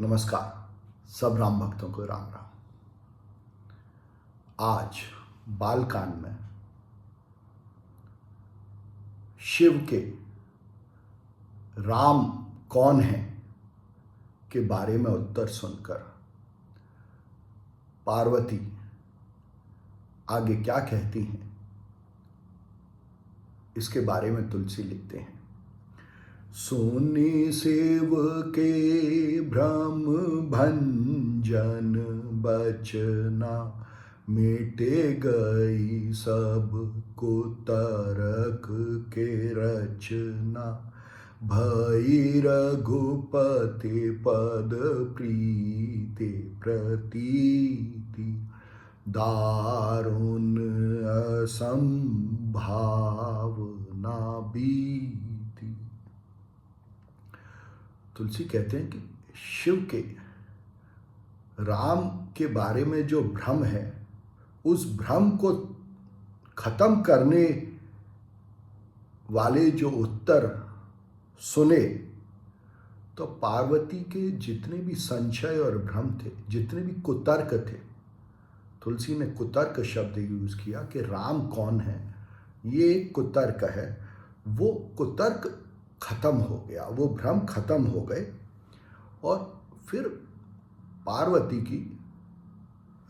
नमस्कार। सब राम भक्तों को राम राम। आज बालकांड में शिव के राम कौन है के बारे में उत्तर सुनकर पार्वती आगे क्या कहती हैं इसके बारे में तुलसी लिखते हैं। सुनी शिव के भ्रम भंजन बचना, मिटे गई सब कुतर्क के रचना। भई रघुपति पद प्रीति प्रतीति, दारुण असंभावना बीति। तुलसी कहते हैं कि शिव के राम के बारे में जो भ्रम है, उस भ्रम को खत्म करने वाले जो उत्तर सुने तो पार्वती के जितने भी संशय और भ्रम थे, जितने भी कुतर्क थे, तुलसी ने कुतर्क शब्द यूज किया कि राम कौन है, ये एक कुतर्क है। वो कुतर्क खत्म हो गया, वो भ्रम खत्म हो गए और फिर पार्वती की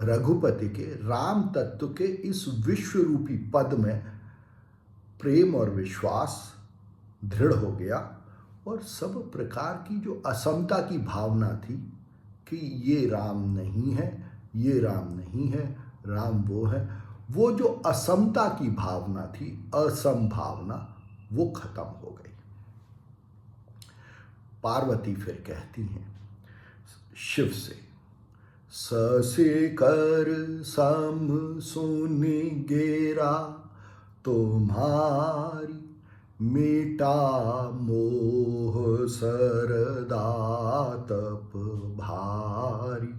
रघुपति के राम तत्व के इस विश्व रूपी पद में प्रेम और विश्वास दृढ़ हो गया और सब प्रकार की जो असमता की भावना थी कि ये राम नहीं है, ये राम नहीं है, राम वो है, वो जो असमता की भावना थी, असंभावना, वो खत्म हो गई। पार्वती फिर कहती हैं शिव से, ससे कर सम सुनि गेरा, तुम्हारी मिटा मोह सरदा तप भारी।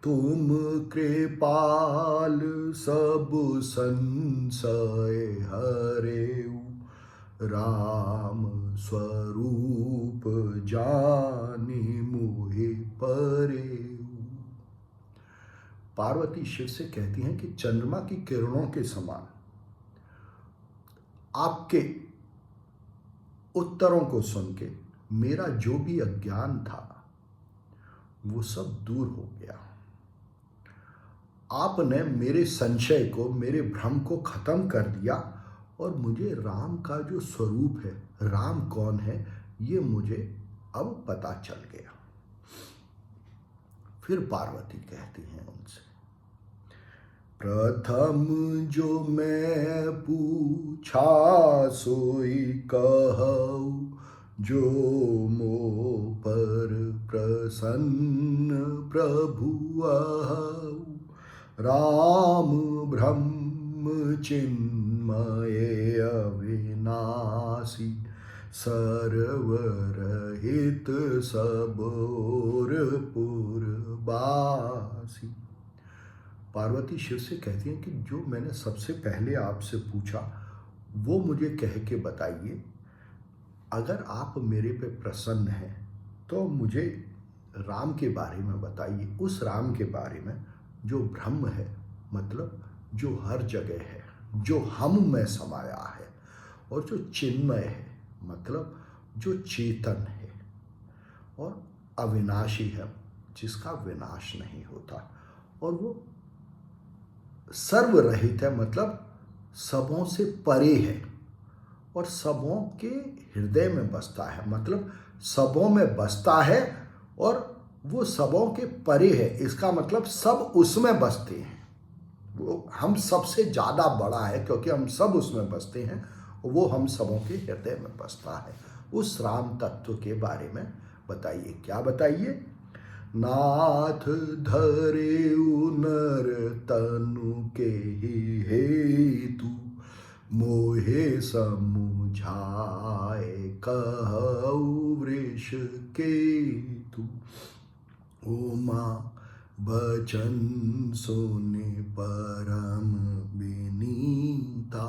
तुम कृपाल सब संशय हरेऊ, राम स्वरूप जानि मोहि परेऊ। पार्वती शिव से कहती हैं कि चंद्रमा की किरणों के समान आपके उत्तरों को सुन के मेरा जो भी अज्ञान था वो सब दूर हो गया। आपने मेरे संशय को, मेरे भ्रम को खत्म कर दिया और मुझे राम का जो स्वरूप है, राम कौन है, ये मुझे अब पता चल गया। फिर पार्वती कहती हैं उनसे, प्रथम जो मैं पूछा सोई कहूँ, जो मोह पर प्रसन्न प्रभु आहू। राम ब्रह्म चिन्मय अविनाशी, सर्वरहित सबोर पुरबासी। पार्वती शिव से कहती हैं कि जो मैंने सबसे पहले आपसे पूछा वो मुझे कह के बताइए। अगर आप मेरे पे प्रसन्न हैं तो मुझे राम के बारे में बताइए, उस राम के बारे में जो ब्रह्म है, मतलब जो हर जगह है, जो हम में समाया है, और जो चिन्मय है, मतलब जो चेतन है, और अविनाशी है, जिसका विनाश नहीं होता, और वो सर्वरहित है, मतलब सबों से परे है और सबों के हृदय में बसता है, मतलब सबों में बसता है और वो सबों के परे है। इसका मतलब सब उसमें बसते हैं, वो हम सबसे ज़्यादा बड़ा है क्योंकि हम सब उसमें बसते हैं, वो हम सबों के हृदय में बसता है। उस राम तत्व के बारे में बताइए। क्या बताइए? नाथ धरेउ नर तनु के ही हेतु, मोहे समुझाए कहु वृष केतु। उमा बचन सुनि परम विनीता,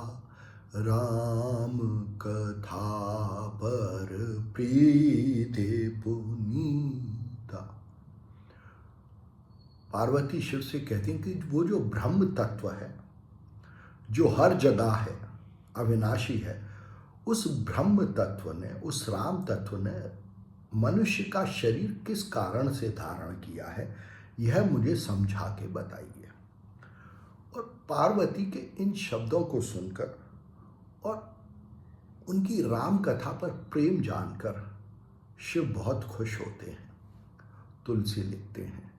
राम कथा पर प्रीति पुनीता। पार्वती शिव से कहती हैं कि वो जो ब्रह्म तत्व है, जो हर जगह है, अविनाशी है, उस ब्रह्म तत्व ने, उस राम तत्व ने मनुष्य का शरीर किस कारण से धारण किया है, यह मुझे समझा के बताइए। और पार्वती के इन शब्दों को सुनकर और उनकी राम कथा पर प्रेम जानकर शिव बहुत खुश होते हैं। तुलसी लिखते हैं,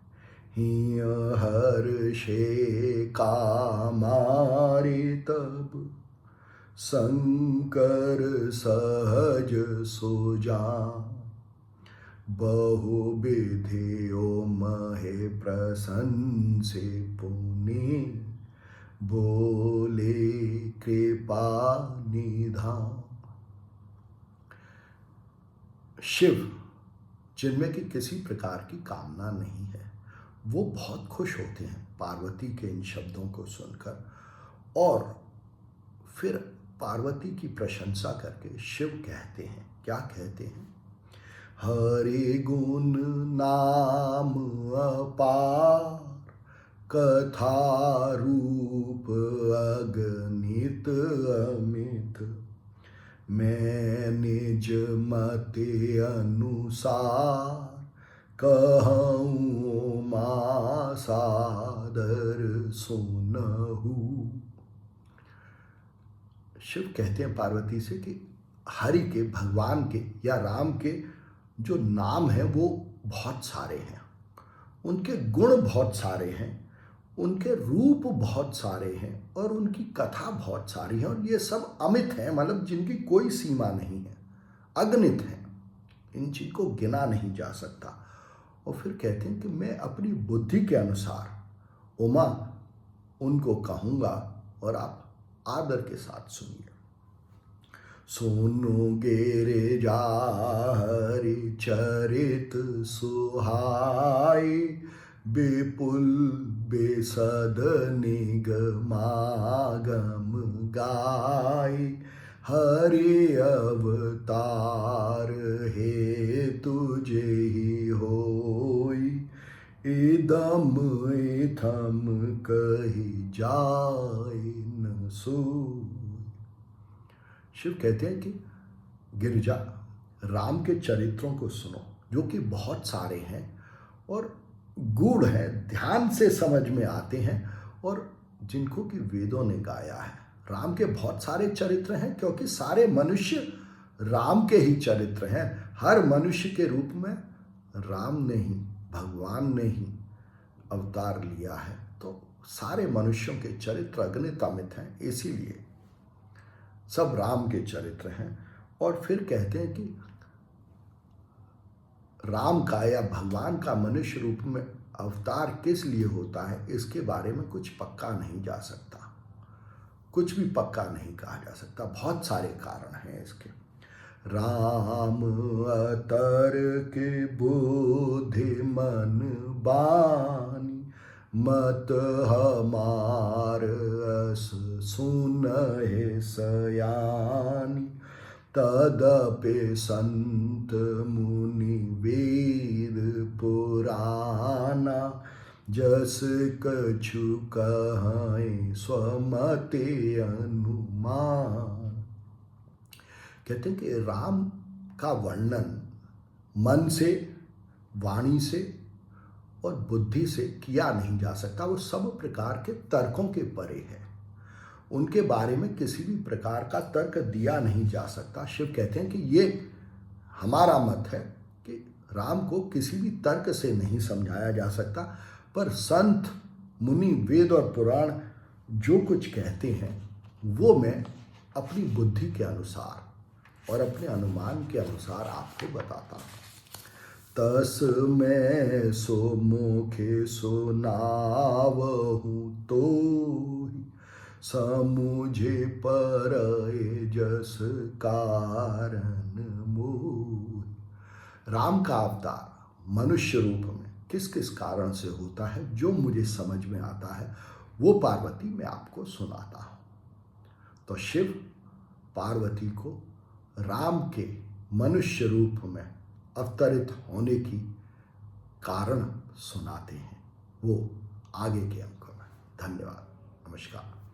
हिय हर्षे कामारे तब शंकर सहज सोजा, बहु विधियो महे प्रशंसे पुनि, बोले कृपा निधान। शिव, जिनमें कि किसी प्रकार की कामना नहीं है, वो बहुत खुश होते हैं पार्वती के इन शब्दों को सुनकर। और फिर पार्वती की प्रशंसा करके शिव कहते हैं, क्या कहते हैं, हरि गुण नाम अपार, कथा रूप अगणित अमित, मैं निज मते अनुसार, कहूँ मां सादर सुनहु। शिव कहते हैं पार्वती से कि हरि के, भगवान के या राम के जो नाम है वो बहुत सारे हैं, उनके गुण बहुत सारे हैं, उनके रूप बहुत सारे हैं और उनकी कथा बहुत सारी है, और ये सब अमित हैं, मतलब जिनकी कोई सीमा नहीं है, अगणित हैं, इन चीज को गिना नहीं जा सकता। और फिर कहते हैं कि मैं अपनी बुद्धि के अनुसार उमा उनको कहूँगा और आप आदर के साथ सुनिए। सुनोगे रे जा हरि चरित सुहाई, विपुल बेसद निगमागम गाई, हरि अवतार हे तुझे ही होई, इदम इथम कही जाय न सोई। शिव कहते हैं कि गिरिजा, राम के चरित्रों को सुनो, जो कि बहुत सारे हैं और गूढ़ हैं, ध्यान से समझ में आते हैं, और जिनको कि वेदों ने गाया है। राम के बहुत सारे चरित्र हैं, क्योंकि सारे मनुष्य राम के ही चरित्र हैं। हर मनुष्य के रूप में राम ने ही, भगवान ने ही अवतार लिया है। तो सारे मनुष्यों के चरित्र अगणित अमित हैं, इसीलिए सब राम के चरित्र हैं। और फिर कहते हैं कि राम का या भगवान का मनुष्य रूप में अवतार किस लिए होता है, इसके बारे में कुछ पक्का नहीं जा सकता, कुछ भी पक्का नहीं कहा जा सकता। बहुत सारे कारण हैं इसके। राम अतर के बुद्धि मन बानी, मत हमार अस सुनहि सयानी, तदपि संत मुनि वेद पुराना, जस कछु कहें स्वमते अनुमान। कहते हैं कि राम का वर्णन मन से, वाणी से और बुद्धि से किया नहीं जा सकता। वो सब प्रकार के तर्कों के परे है, उनके बारे में किसी भी प्रकार का तर्क दिया नहीं जा सकता। शिव कहते हैं कि ये हमारा मत है कि राम को किसी भी तर्क से नहीं समझाया जा सकता, पर संत मुनि वेद और पुराण जो कुछ कहते हैं वो मैं अपनी बुद्धि के अनुसार और अपने अनुमान के अनुसार आपको बताता हूँ। तस मैं सो मुखे सुनावहूँ तो समुझे पर जस कारण मोहि। राम का अवतार मनुष्य रूप में किस किस कारण से होता है, जो मुझे समझ में आता है वो पार्वती मैं आपको सुनाता हूँ। तो शिव पार्वती को राम के मनुष्य रूप में अवतरित होने की कारण सुनाते हैं, वो आगे के अंकों में। धन्यवाद, नमस्कार।